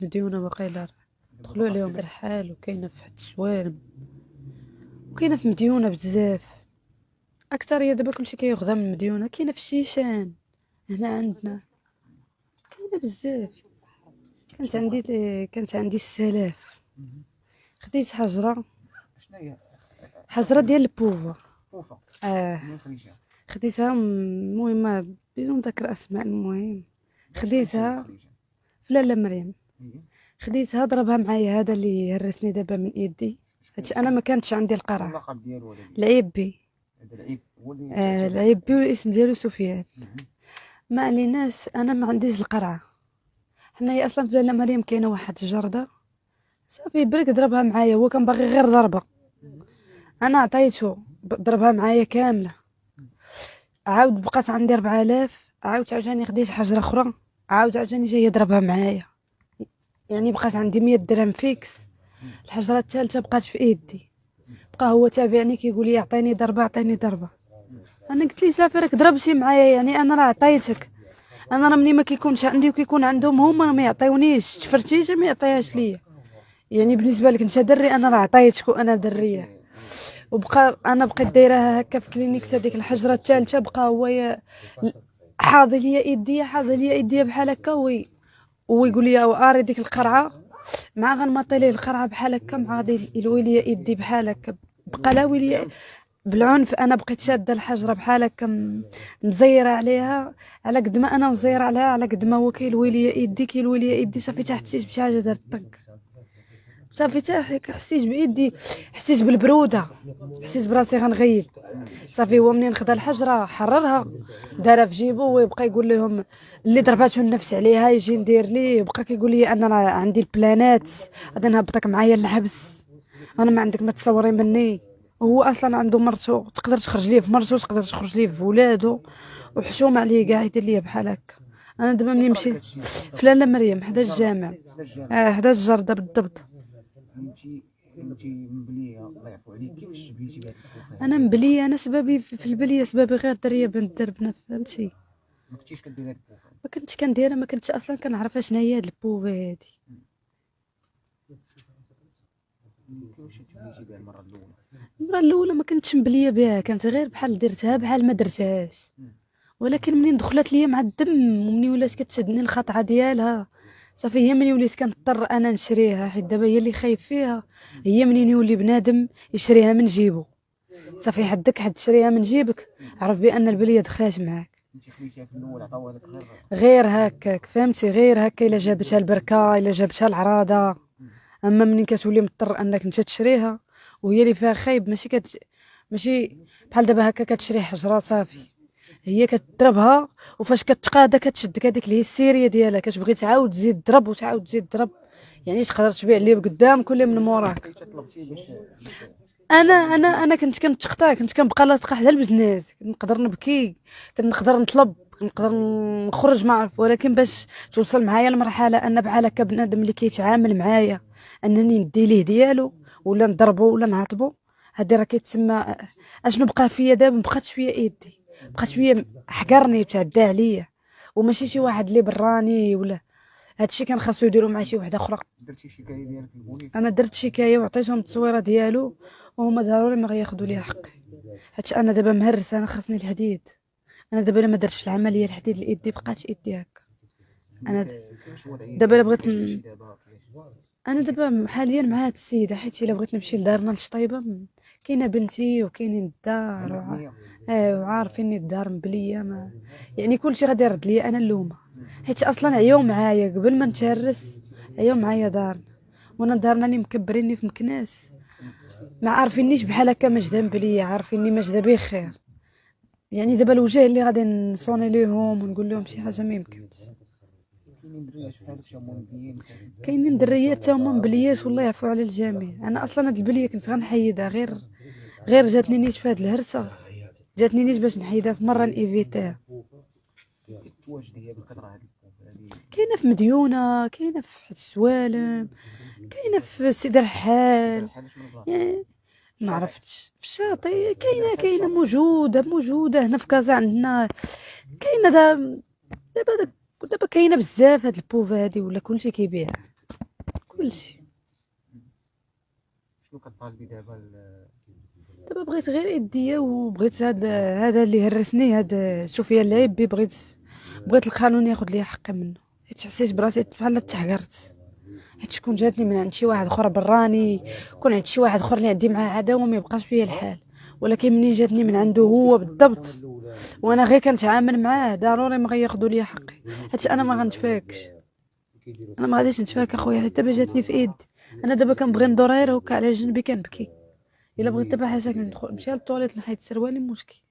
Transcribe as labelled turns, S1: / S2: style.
S1: مديونة واقيلا دخلوا عليهم الحال، وكاينة في حد السوالم، وكاينة في مديونة بزاف. أكترية دابا كلشي كيخدم من مديونة. كاينة في الشيشان هنا عندنا، كاينة بزاف. كانت عندي السلاف، خديت حجرة،
S2: شنو هي
S1: حجرة ديال البوفا.
S2: فوفا؟
S1: اه
S2: منين خريجها؟
S1: خديتها المهم بدون ذكر اسماء. المهم خديتها
S2: خريجها.
S1: في لاله مريم.
S2: إيه.
S1: خديتها ضربها معايا هذا اللي هرسني دابا من يدي. هادشي انا ما كانتش عندي
S2: شنو
S1: القرع.
S2: اللقب ديالو ولا ديالو؟
S1: العيب بي.
S2: هذا العيب هو اللي
S1: العيب بي والاسم ديالو سفيان.
S2: مهم.
S1: ما عليناش، انا ما عنديش القرعه. حنايا اصلا في لاله مريم كاينه واحد الجرده، صافي برك ضربها معايا، هو كان باغي غير ضربه، انا عطيته ضربها معايا كامله. عاود بقات عندي 4000، عاوتاني خديت حجره اخرى، عاوتاني جايه ضربها معايا. يعني بقات عندي 100 درهم فيكس. الحجره الثالثه بقات في ايدي، بقى هو تابعني كيقول لي عطيني ضربه عطيني ضربه. انا قلت ليه صافي راك ضربتي معايا، يعني انا راه عطيتك. انا راه ملي ما كيكونش عندي وكيكون عندهم هما ما يعطيونيش، تفرتيجه ما يعطيهاش ليا. يعني بالنسبه لك انت دري، انا راه عطيتك وانا دريه. وبقى انا بقيت دايرها هكا في كلينيكس. هذيك الحجره الثالثه بقى هو حاضي ليا يديا، حاضي ليا يديا بحال هكا، ويقول لي اري ديك القرعه، مع غنمطي ليه القرعه بحال هكا، مع غادي يلوي ليا يدي بحال هكا، بقى لاوي ليا بالعنف. انا بقيت شاده الحجره بحال هكا، مزيره عليها. على قد ما انا مزيره عليها، على قد ما هو كيلوي ليا يدي كيلوي ليا يدي. صافي حسيت بشي حاجه دارت طق، صافي حسيت بايدي، حسيت بالبروده، حسيت براسي غنغيب. صافي هو منين خدا الحجره حررها، دارها في جيبو، ويبقى يقول لهم اللي ضرباته النفس عليها يجي ندير ليه. بقى كيقول لي انا راه عندي البلانات، غادي نهبطك معايا للحبس، انا ما عندك ما تصوري مني. هو اصلا عنده مرتو، تقدر تخرج ليه في مرتو، تقدر تخرج ليه في ولادو، وحشوم عليه كاع يدير ليا بحال هكا. انا دابا ملي نمشي في لاله مريم حدا الجامع، حدا الجرده بالضبط.
S2: انت مبليه الله يعفو عليك، كيفاش بليتي بهاد الكوفه
S1: انا
S2: هادي؟
S1: مبليه، انا سببي في البليه سببي غير دريه بنت دربنا، فهمتي؟
S2: ما كنتيش كدير هاد الكوفه؟
S1: ما كنتش كنديرها، ما كنتش اصلا كنعرف شنو هي هاد البوبه هادي.
S2: كيفاش تبليتي بها المره الاولى؟
S1: المره الاولى ما كنتش مبليه بها، كانت غير بحال درتها بحال ما درتهاش. ولكن منين دخلت ليا مع الدم، ومني ولات كتشدني الخطعه ديالها، صافي هي مني وليت كنضطر انا نشريها، حيت دابا هي اللي خايف فيها. هي منين يولي بنادم يشريها من جيبو، صافي حدك حد تشريها من جيبك، عرف بان البليه دخلات معاك.
S2: انت خديتيها في الاول عطاوها لك غير؟
S1: غير هكاك فهمتي، غير هكا الا جابتها البركه، الا جابتها العراضه. اما منين كتولي مضطر انك انت تشريها، وهي اللي فيها خايب، ماشي بحال دابا هكا كتشري حجره صافي، هي كتضربها، وفاش كتقاده كتشدك هذيك اللي هي السيريه ديالها، كتبغي تعاود تزيد تضرب وتعاود تزيد تضرب. يعني تقدر تبيع اللي قدام كل من موراك.
S2: انت طلبتي باش
S1: انا كنت كنتقطع، كنت كنبقى لاصقه حدا البزناز، نقدر نبكي، كنقدر نطلب، نقدر نخرج ما عرف. ولكن باش توصل معايا لمرحله ان بحال هكا بنادم اللي كيتعامل معايا انني ندي ليه ديالو، ولا نضربو ولا نعاقبو، هادي راه كيتسمى اشنو بقى فيا دابا. بقات شويه ايدي، بقات شويه حقرني وتعدى عليا، وماشي شي واحد اللي براني ولا. هادشي كان خاصو يديروا مع شي وحده اخرى.
S2: درتي شكايه ديالك للبوليس؟
S1: انا درت شكايه وعطيتهم التصويره ديالو، وهما ضروري ما غياخذوا ليا حقي، حيت انا دابا مهرسه، انا خاصني الحديد. انا دابا الا ما درتش العمليه الحديد لايدي بقات ايدي هكا. انا
S2: كيفاش وضعيتك
S1: دابا الا بغيت
S2: كيفاش كتمشي دابا كيفاش؟
S1: انا دابا حاليا مع هاد السيده، حيت الا بغيت نمشي لدارنا لشطيبه، كاينه بنتي وكاينين الدار
S2: محمية؟
S1: وعارفيني الدار مبليه، ما يعني كلشي غادي يرد ليا انا اللومه، حيت اصلا عياو معايا قبل ما نتهرس، عياو معايا دارنا، وانا دارنا اللي مكبريني في مكناس، ما عارفينيش بحال هكا ماجده مبليه، عارفيني ماجده بخير. يعني دابا الوجه اللي غادي نصوني ليهم ونقول لهم شي حاجه ما يمكنش.
S2: كاينين دريات بحالك تا هما مبليين مثلا؟
S1: كاينين دريات تا هما مبليات، والله يعفو على الجميع. انا اصلا هاد البليه كنت غنحيدها، غير جاتني نيت في هاد الهرسه، جاتني نيت باش نحيدها في مره نيفيتيها.
S2: كتواجدي هي بالكثره هاد الكوفه هادي؟
S1: كاينه في مديونه، كاينه في حد السوالم، كاينه في سيد الرحال.
S2: بحال شنو بلاصه؟
S1: يعني ما
S2: الشاطئ؟
S1: عرفتش في الشاطئ، كاينه موجوده هنا في كازا عندنا. كاينه دابا كاينه بزاف هاد البوفه هادي، ولا كلشي كيبيع. كلشي.
S2: شنو كطالبي دابا
S1: دابا بغيت غير يديا، وبغيت هذا اللي هرسني، هذا شوفيا العيب بي، بغيت القانون ياخذ ليا حقي منه، حيت حسيت براسي بحال تحقرت، حيت شكون جاتني من عند شي واحد اخر براني، كون عند شي واحد اخر اللي عندي معاه عداوه ما يبقاش فيا الحال، ولكن منين جاتني من عنده هو بالضبط وانا غير كنتعامل معاه، ضروري ما غياخذوا ليا حقي، حيت انا ما غنتفاكش، انا ما غاديش نتفاك اخويا، حيت دابا جاتني في ايدي، انا دابا كنبغي ندور غير هكا على جنبي كنبكي، الا بغيت دابا حاجه ندخل نمشي للطواليت نحيد سروالي مشكل.